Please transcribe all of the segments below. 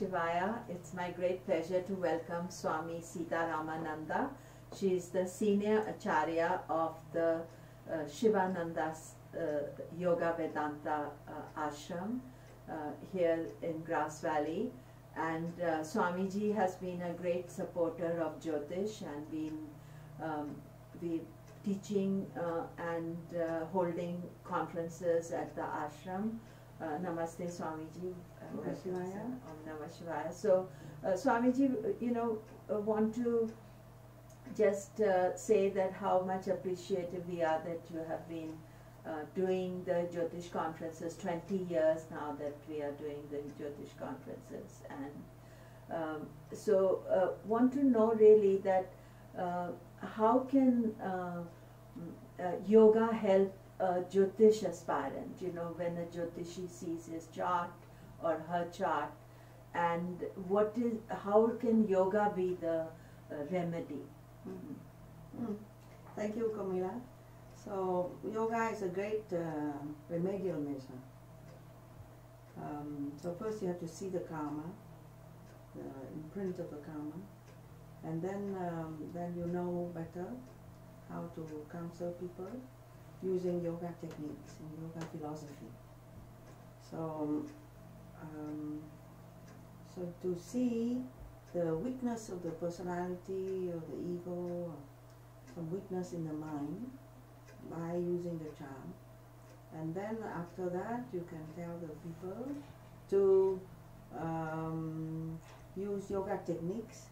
Shivaya. It's my great pleasure to welcome Swami Sita. She is the senior acharya of the SivanandaYoga Vedanta ashram here in Grass Valley. And Swamiji has been a great supporter of Jyotish and been teaching and holding conferences at the ashram. Namaste, Swamiji. Om Namah Shivaya. So, Swamiji, want to just say that how much appreciative we are that you have been doing the Jyotish conferences. 20 years now that we are doing the Jyotish conferences, and want to know really that how can yoga help a Jyotish aspirant, when a Jyotishi sees his chart or her chart, and how can yoga be the remedy? Thank you, Camilla. So, yoga is a great remedial measure. So first you have to see the karma, the imprint of the karma, and then you know better how to counsel people using yoga techniques and yoga philosophy. So, so to see the weakness of the personality or the ego, or some weakness in the mind by using the charm, and then after that you can tell the people to use yoga techniques,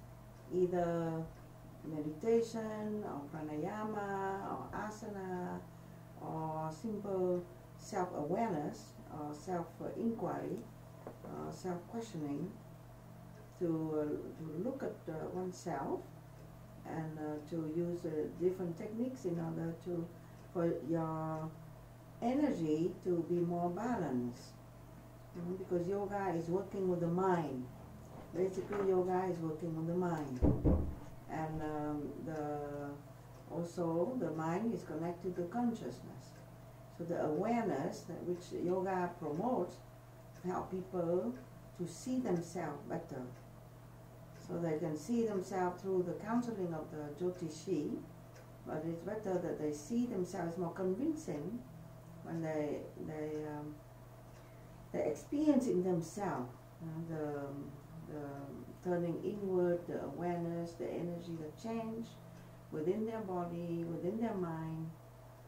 either meditation or pranayama or asana or simple self-awareness or self-inquiry, self-questioning, to look at oneself and to use different techniques in order for your energy to be more balanced. Because yoga is working with the mind. Basically, yoga is working with the mind, and also the mind is connected to consciousness. So the awareness that which yoga promotes help people to see themselves better. So they can see themselves through the counseling of the Jyotishi, but it's better that they see themselves more convincing when they're experiencing themselves, the turning inward, the awareness, the energy, the change within their body, within their mind,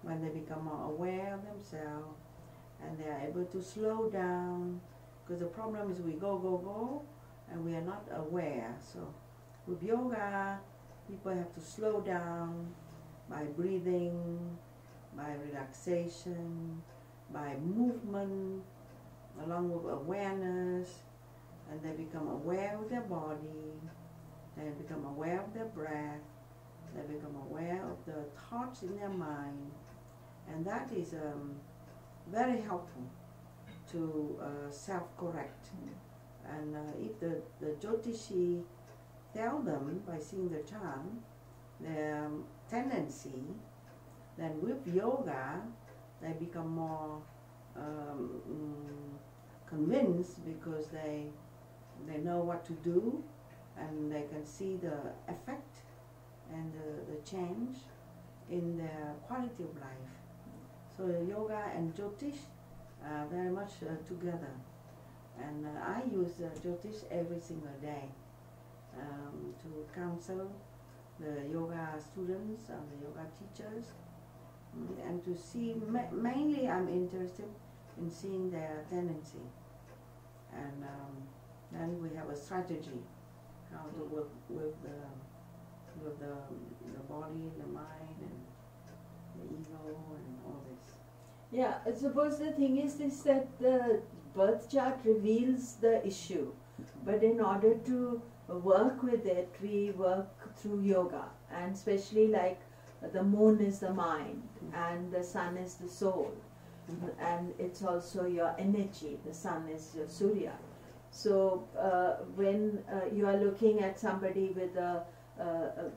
when they become more aware of themselves and they are able to slow down. Because the problem is we go, and we are not aware. So with yoga, people have to slow down by breathing, by relaxation, by movement, along with awareness, and they become aware of their body, they become aware of their breath, they become aware of the thoughts in their mind, and that is very helpful to self-correct. And if the Jyotishi tell them by seeing the charm, their tendency, then with yoga they become more convinced, because they know what to do and they can see the effect and the change in their quality of life. So yoga and Jyotish are very much together. And I use Jyotish every single day to counsel the yoga students and the yoga teachers, and to see, mainly I'm interested in seeing their tendency, and then we have a strategy how to work with the body, the mind, and the ego, and all this. Yeah, I suppose the thing is that the birth chart reveals the issue, but in order to work with it, we work through yoga, and especially like the moon is the mind, and the sun is the soul, and it's also your energy. The sun is your Surya. So when you are looking at somebody with a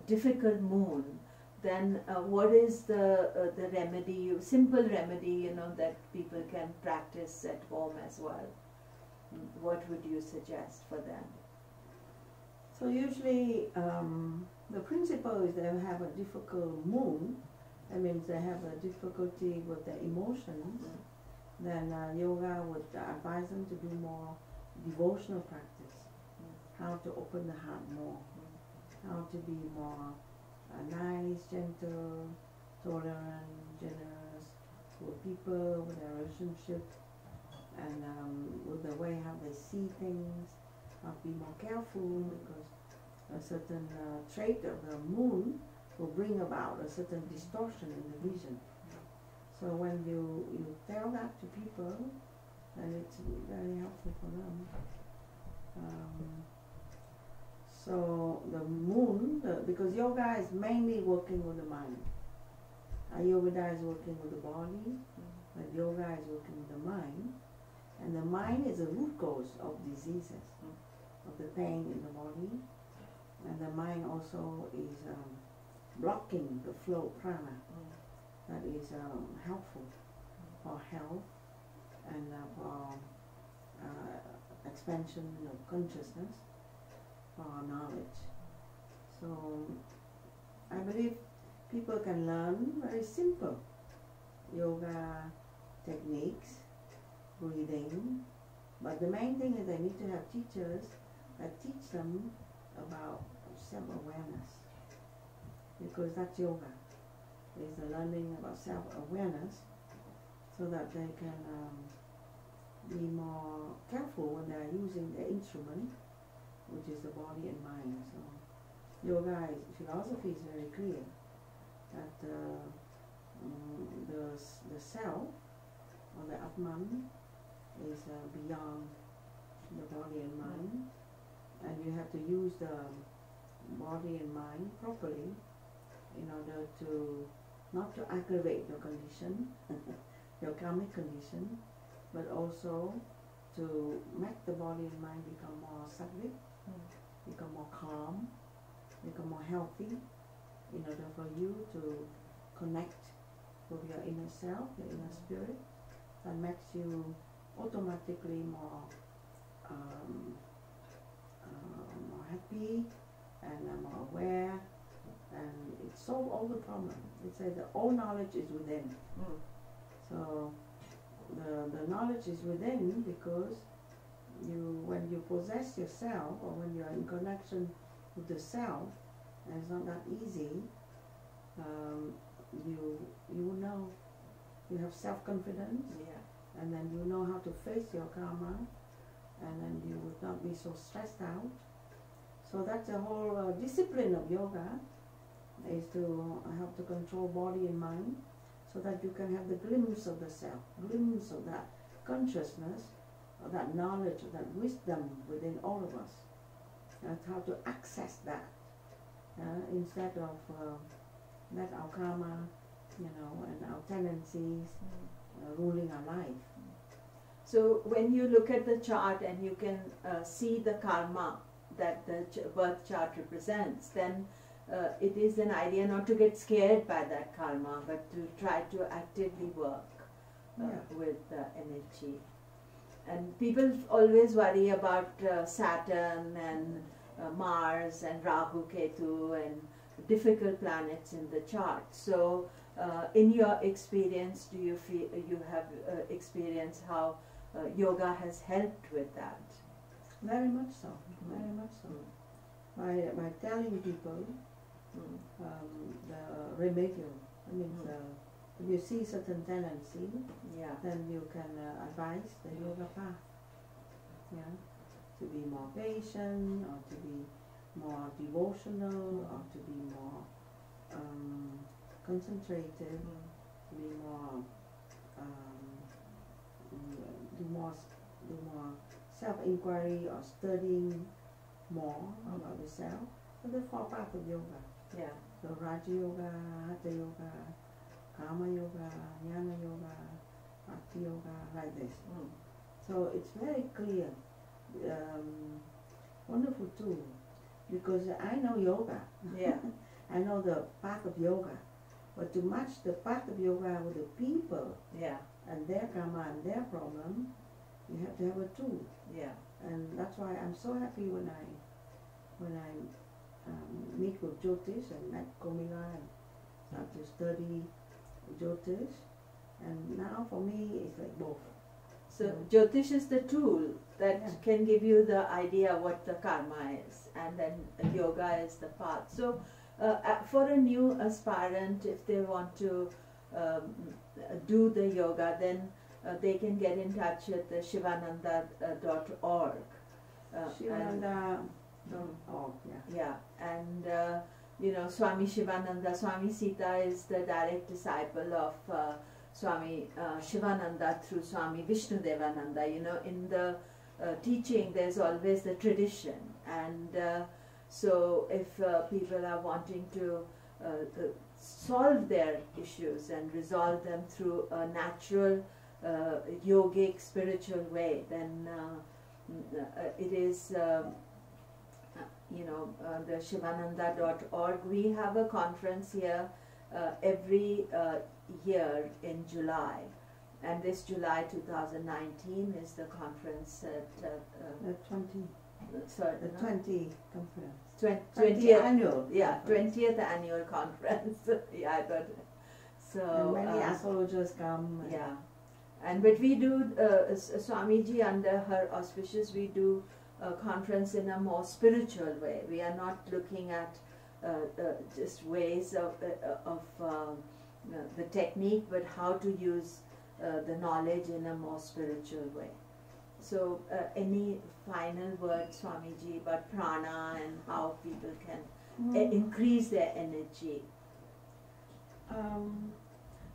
difficult moon, then what is the remedy, simple remedy, that people can practice at home as well? what would you suggest for them? So usually the principle is they have a difficult moon. That means they have a difficulty with their emotions. Then yoga would advise them to do more devotional practice. How to open the heart more. How to be more nice, gentle, tolerant, generous with people, with their relationship, and with the way how they see things. How to be more careful, because a certain trait of the moon will bring about a certain distortion in the vision. So when you tell that to people, then it's very helpful for them. So the moon, because yoga is mainly working with the mind. Ayurveda is working with the body, but yoga is working with the mind. And the mind is the root cause of diseases, of the pain in the body. And the mind also is blocking the flow of prana. That is helpful for health and for expansion of consciousness, for knowledge. So I believe people can learn very simple yoga techniques, breathing, but the main thing is they need to have teachers that teach them about self-awareness, because that's yoga. Is the learning about self-awareness, so that they can be more careful when they are using their instrument, which is the body and mind. So yoga philosophy is very clear that the self, or the Atman, is beyond the body and mind, and you have to use the body and mind properly in order to not to aggravate your condition, your karmic condition, but also to make the body and mind become more sattvic, become more calm, become more healthy, in order for you to connect with your inner self, your inner spirit. That makes you automatically more happy and more aware, and it solves all the problems. It says that all knowledge is within. So the knowledge is within, because when you possess yourself, or when you are in connection with the self, and it's not that easy, you know, you have self-confidence, and then you know how to face your karma, and then you would not be so stressed out. So that's the whole discipline of yoga, is to help to control body and mind, so that you can have the glimpse of the self, glimpse of that consciousness, of that knowledge, of that wisdom within all of us. That's how to access that, instead of let our karma, and our tendencies ruling our life. So when you look at the chart and you can see the karma that the birth chart represents, then it is an idea not to get scared by that karma, but to try to actively work with the energy. And people always worry about Saturn and Mars and Rahu, Ketu and difficult planets in the chart. So in your experience, do you feel you have experienced how yoga has helped with that? Very much so, very much so. By telling people the remedial, if you see certain tendency, then you can advise the yoga path. To be more patient, or to be more devotional, or to be more concentrated, to be more do more self-inquiry, or studying more about yourself. So the four parts of yoga. So Raja Yoga, Hatha Yoga, Karma Yoga, Jnana Yoga, Bhakti Yoga, like this. So it's very clear, wonderful tool, because I know yoga. I know the path of yoga, but to match the path of yoga with the people and their karma and their problem, You have to have a tool. Yeah. And that's why I'm so happy when I meet with Jyotish and met Komila and start to study Jyotish. And now for me it's like both. So Jyotish is the tool that Yeah. can give you the idea what the karma is, and then yoga is the path. So for a new aspirant, if they want to do the yoga, then they can get in touch with the Shivananda.org. SivanandaYoga, Yeah, and you know, Swami Shivananda, Swami Sita is the direct disciple of Swami Shivananda through Swami Vishnudevananda. You know, in the teaching there's always the tradition, and so if people are wanting to solve their issues and resolve them through a natural yogic spiritual way, then it is you know, the Shivananda.org. We have a conference here every year in July, and this July 2019 is the conference at the 20 conference. 20th annual. Yeah, 20th annual conference. Yeah, I thought so. And many astrologers come. Yeah, and but we do Swamiji, under her auspices, we do a conference in a more spiritual way. We are not looking at just ways of the technique, but how to use the knowledge in a more spiritual way. So any final word, Swamiji, about prana and how people can increase their energy?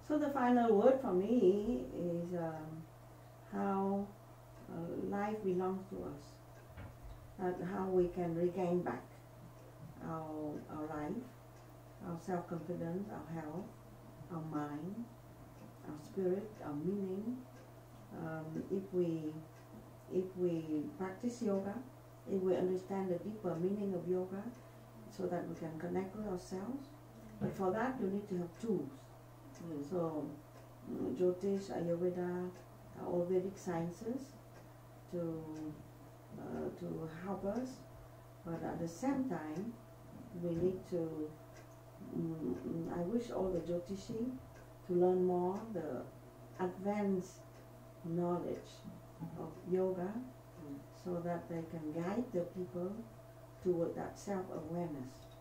So the final word for me is how life belongs to us. How we can regain back our life, our self-confidence, our health, our mind, our spirit, our meaning. If we practice yoga, if we understand the deeper meaning of yoga, so that we can connect with ourselves. But for that, you need to have tools. So Jyotish, Ayurveda, all Vedic sciences to help us, but at the same time we need to I wish all the Jyotishi to learn more the advanced knowledge of yoga, so that they can guide the people toward that self-awareness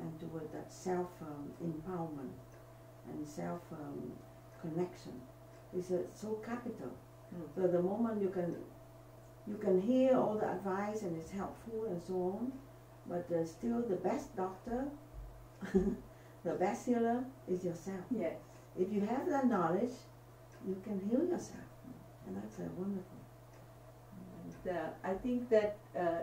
and toward that self-empowerment and self-connection. It's so capital. So the moment you can hear all the advice and it's helpful and so on, but still the best doctor, the best healer is yourself. Yes. If you have that knowledge, you can heal yourself, and that's wonderful. And, I think that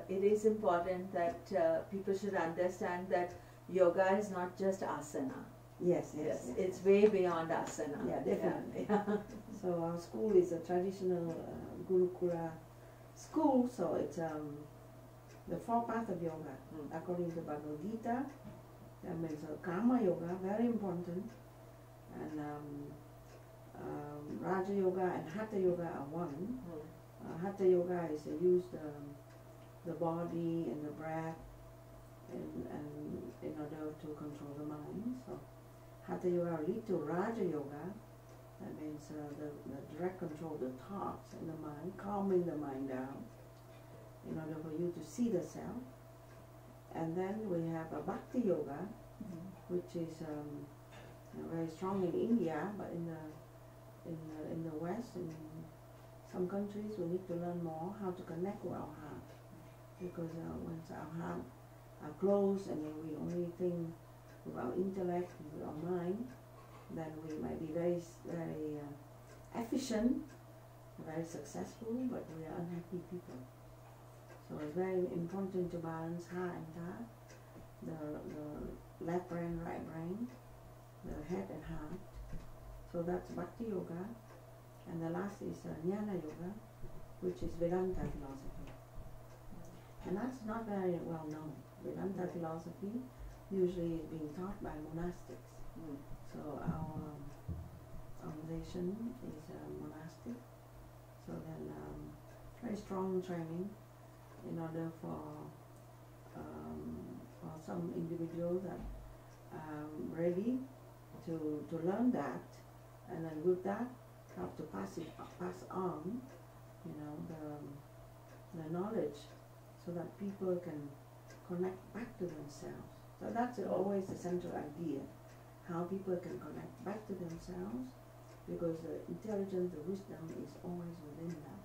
it is important that people should understand that yoga is not just asana. Yes. It's way beyond asana. Yeah, definitely. Yeah. So our school is a traditional Gurukula school, so it's the 4 paths of yoga according to Bhagavad Gita. That means Karma yoga, very important, and Raja yoga and Hatha yoga are one. Hatha yoga is use the body and the breath and in order to control the mind. So Hatha yoga lead to Raja yoga. That means the direct control of the thoughts and the mind, calming the mind down in order for you to see the self. And then we have a Bhakti yoga, which is very strong in India, but in the West, in some countries, we need to learn more how to connect with our heart, because once our heart are closed and then we only think with our intellect, with our mind, then we might be very efficient, very successful, but we are unhappy people. So it's very important to balance heart and ta, the left brain, right brain, the head and heart. So that's Bhakti yoga. And the last is Jnana yoga, which is Vedanta philosophy. And that's not very well known. Vedanta philosophy usually is being taught by monastics. So our organization is monastic. So then strong training in order for some individuals that are ready to learn that, and then with that have to pass on, you know, the knowledge, so that people can connect back to themselves. So that's always the central idea, how people can connect back to themselves, because the intelligence, the wisdom is always within them.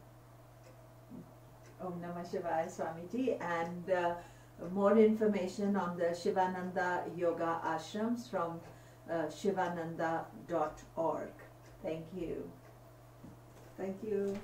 Om Namah Shivaya, Swamiji, and more information on the SivanandaYoga ashrams from sivananda.org. Thank you. Thank you.